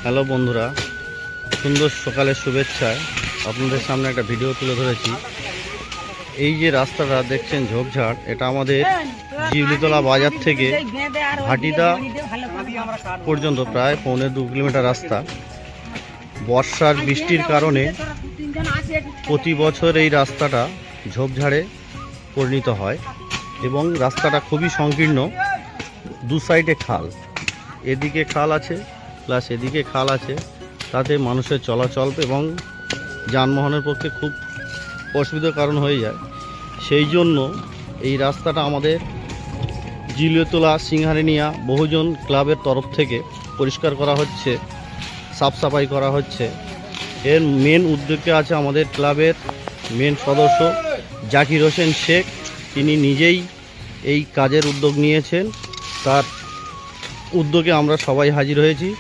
Hello বন্ধুরা, সুন্দর সকালের শুভেচ্ছায় আপনাদের সামনে একটা ভিডিও তুলে ধরেছি। এই যে রাস্তাটা দেখছেন ঝোপঝাড়, এটা আমাদের জিউলিতলা বাজার থেকে ভাটিদা পর্যন্ত প্রায় 1.25 কিলোমিটার রাস্তা। বর্ষার বৃষ্টির কারণে প্রতি বছর এই রাস্তাটা ঝোপঝাড়ে পরিণত হয় এবং রাস্তাটা খুবই সংকীর্ণ। দু সাইডে খাল, এদিকে খাল আছে প্লাস এদিকে খাল আছে, তাতে মানুষের চলাচল এবং যানবাহনের পক্ষে খুব অসুবিধার কারণ হয়ে যায়। সেই জন্য এই রাস্তাটা আমাদের জিউলিতলা সিংহারিনিয়া বহুজন ক্লাবের তরফ থেকে পরিষ্কার করা হচ্ছে, সাফ সাফাই করা হচ্ছে। এর মেন উদ্যোগে আছে আমাদের ক্লাবের মেন সদস্য জাকির হোসেন শেখ। তিনি নিজেই এই কাজের উদ্যোগ নিয়েছেন, তার উদ্যোগে আমরা সবাই হাজির হয়েছি।